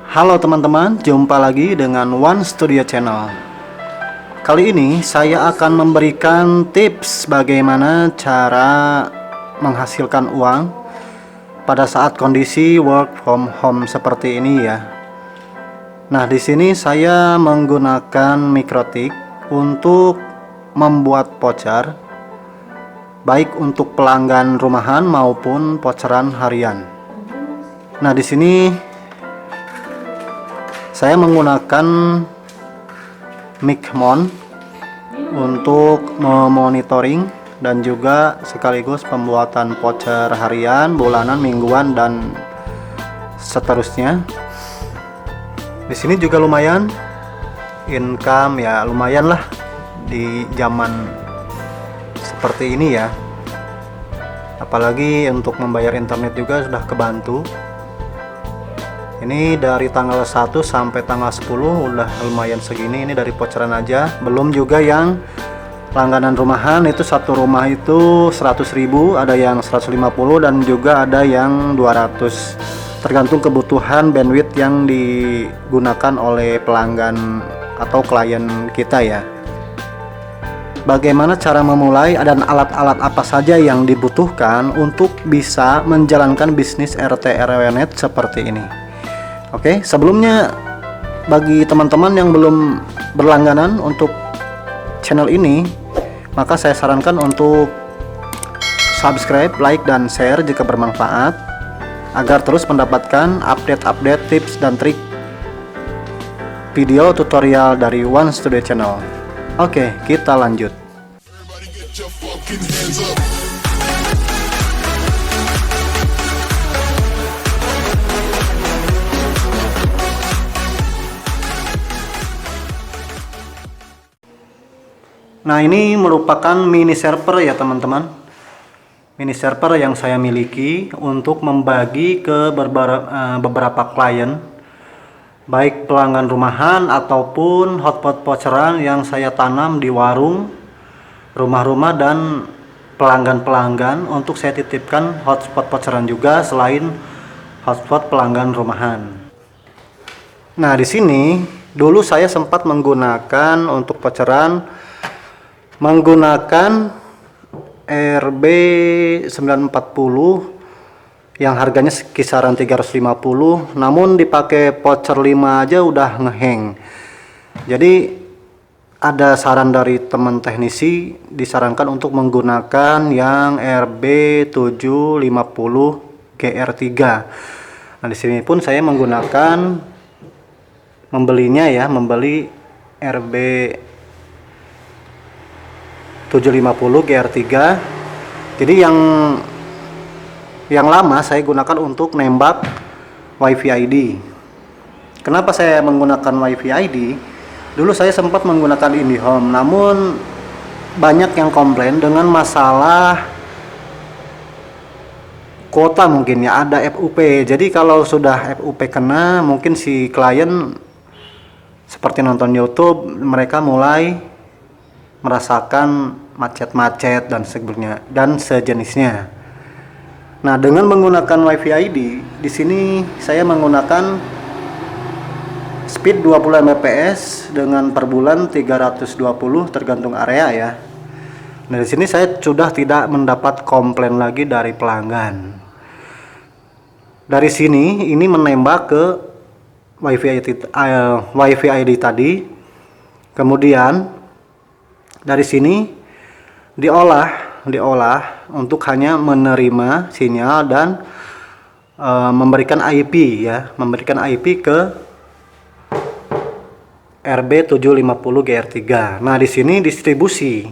Halo teman-teman, jumpa lagi dengan One Studio Channel. Kali ini saya akan memberikan tips bagaimana cara menghasilkan uang pada saat kondisi work from home seperti ini ya. Nah, di sini saya menggunakan Mikrotik untuk membuat voucher, baik untuk pelanggan rumahan maupun voucheran harian. Nah, di sini saya menggunakan Micmon untuk memonitoring dan juga sekaligus pembuatan voucher harian, bulanan, mingguan dan seterusnya. Di sini juga lumayan income ya, lumayan lah di zaman seperti ini ya. Apalagi untuk membayar internet juga sudah kebantu. Ini dari tanggal 1 sampai tanggal 10 udah lumayan segini. Ini dari voucheran aja, belum juga yang langganan rumahan. Itu satu rumah itu 100.000, ada yang 150 dan juga ada yang 200, tergantung kebutuhan bandwidth yang digunakan oleh pelanggan atau klien kita ya. Bagaimana cara memulai dan alat-alat apa saja yang dibutuhkan untuk bisa menjalankan bisnis RT RW Net seperti ini. Oke, sebelumnya bagi teman-teman yang belum berlangganan untuk channel ini, maka saya sarankan untuk subscribe, like, dan share jika bermanfaat, agar terus mendapatkan update-update tips dan trik video tutorial dari One Studio Channel. Oke, kita lanjut. Nah, ini merupakan mini server ya teman-teman. Mini server yang saya miliki untuk membagi ke beberapa klien, baik pelanggan rumahan ataupun hotspot voucheran yang saya tanam di warung, rumah-rumah, dan pelanggan-pelanggan untuk saya titipkan hotspot voucheran juga selain hotspot pelanggan rumahan. Nah, di sini dulu saya sempat menggunakan untuk voucheran menggunakan RB 940 yang harganya kisaran 350, namun dipakai voucher 5 aja udah ngeheng. Jadi ada saran dari teman teknisi, disarankan untuk menggunakan yang RB 750 GR3. Nah, di sini pun saya menggunakan membeli RB 750 GR3. Jadi yang lama saya gunakan untuk nembak WiFi ID. Kenapa saya menggunakan WiFi ID? Dulu saya sempat menggunakan IndiHome, namun banyak yang komplain dengan masalah kuota mungkin ya, ada FUP. Jadi kalau sudah FUP kena, mungkin si klien seperti nonton YouTube, mereka mulai merasakan macet-macet dan sebagainya dan sejenisnya. Nah, dengan menggunakan WiFi ID, di sini saya menggunakan speed 20 Mbps dengan per bulan 320 tergantung area ya. Nah, di sini saya sudah tidak mendapat komplain lagi dari pelanggan. Dari sini ini menembak ke WiFi ID tadi. Kemudian dari sini diolah untuk hanya menerima sinyal dan memberikan IP ya, memberikan IP ke RB 750 GR3. Nah, di sini distribusi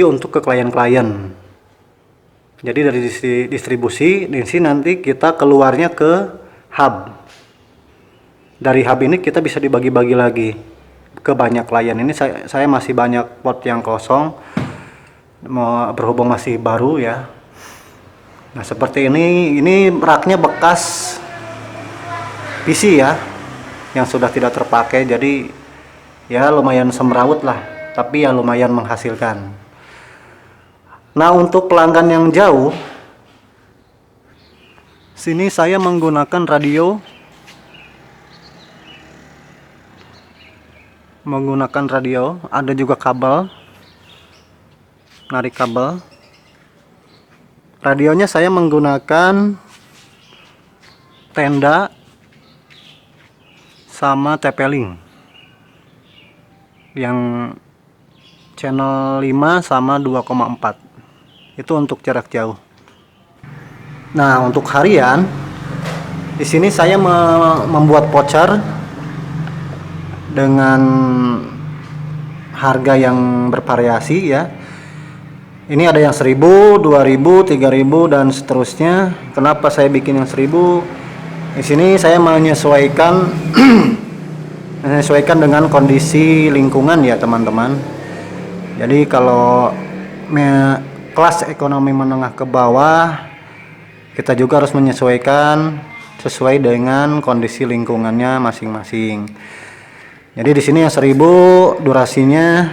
untuk ke klien-klien. Jadi dari distribusi di sini nanti kita keluarnya ke hub. Dari hub ini kita bisa dibagi-bagi lagi ke banyak klien. Ini saya masih banyak port yang kosong, berhubung masih baru ya. Nah, seperti ini raknya bekas PC ya, yang sudah tidak terpakai, jadi ya lumayan semrawut lah, tapi ya lumayan menghasilkan. Nah, untuk pelanggan yang jauh, Sini saya menggunakan radio. Ada juga kabel. Narik kabel. Radionya saya menggunakan tenda sama TP-Link. Yang channel 5 sama 2,4. Itu untuk jarak jauh. Nah, untuk harian di sini saya membuat voucher dengan harga yang bervariasi ya. Ini ada yang 1000, 2000, 3000 dan seterusnya. Kenapa saya bikin yang 1000? Di sini saya menyesuaikan menyesuaikan dengan kondisi lingkungan ya, teman-teman. Jadi kalau kelas ekonomi menengah ke bawah, kita juga harus menyesuaikan sesuai dengan kondisi lingkungannya masing-masing. Jadi di sini yang 1000 durasinya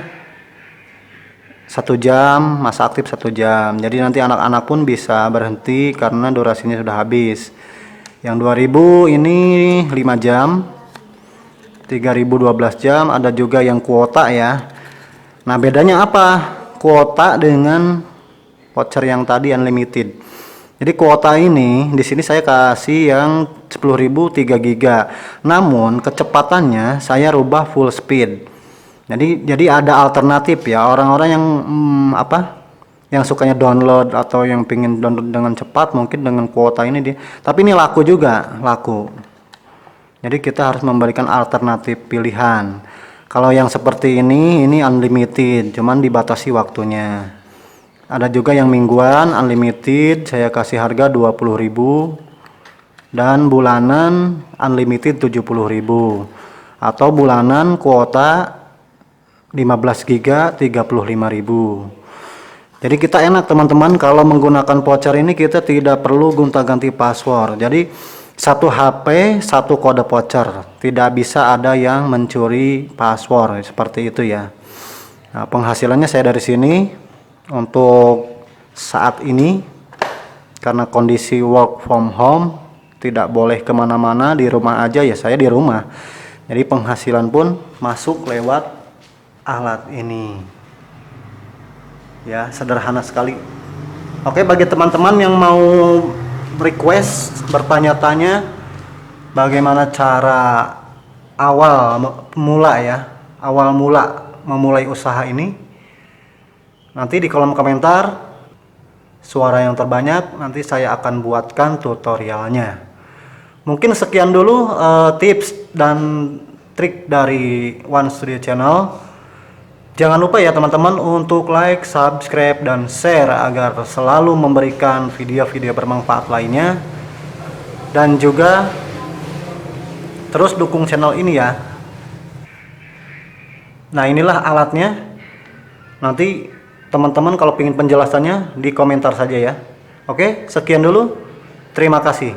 1 jam, masa aktif 1 jam. Jadi nanti anak-anak pun bisa berhenti karena durasinya sudah habis. Yang 2000 ini 5 jam, 3000 12 jam, ada juga yang kuota ya. Nah, bedanya apa? Kuota dengan voucher yang tadi unlimited. Jadi kuota ini di sini saya kasih yang 10.000 3 GB. Namun kecepatannya saya rubah full speed. Jadi ada alternatif ya, orang-orang yang yang sukanya download atau yang pengen download dengan cepat, mungkin dengan kuota ini dia. Tapi ini laku juga, laku. Jadi kita harus memberikan alternatif pilihan. Kalau yang seperti ini unlimited, cuman dibatasi waktunya. Ada juga yang mingguan unlimited, saya kasih harga 20.000, dan bulanan unlimited 70.000, atau bulanan kuota 15 GB 35.000. Jadi kita enak teman-teman, kalau menggunakan voucher ini kita tidak perlu gonta-ganti password. Jadi satu HP satu kode voucher, tidak bisa ada yang mencuri password seperti itu ya. Nah, penghasilannya saya dari sini. Untuk saat ini karena kondisi work from home, tidak boleh kemana-mana, di rumah aja ya, saya di rumah. Jadi penghasilan pun masuk lewat alat ini ya, sederhana sekali. Oke, bagi teman-teman yang mau request, bertanya-tanya bagaimana cara awal mula memulai usaha ini, nanti di kolom komentar suara yang terbanyak nanti saya akan buatkan tutorialnya. Mungkin sekian dulu tips dan trik dari One Studio Channel. Jangan lupa ya teman-teman untuk like, subscribe, dan share agar selalu memberikan video-video bermanfaat lainnya. Dan juga terus dukung channel ini ya. Nah, inilah alatnya. Nanti teman-teman kalau ingin penjelasannya di komentar saja ya. Oke, sekian dulu. Terima kasih.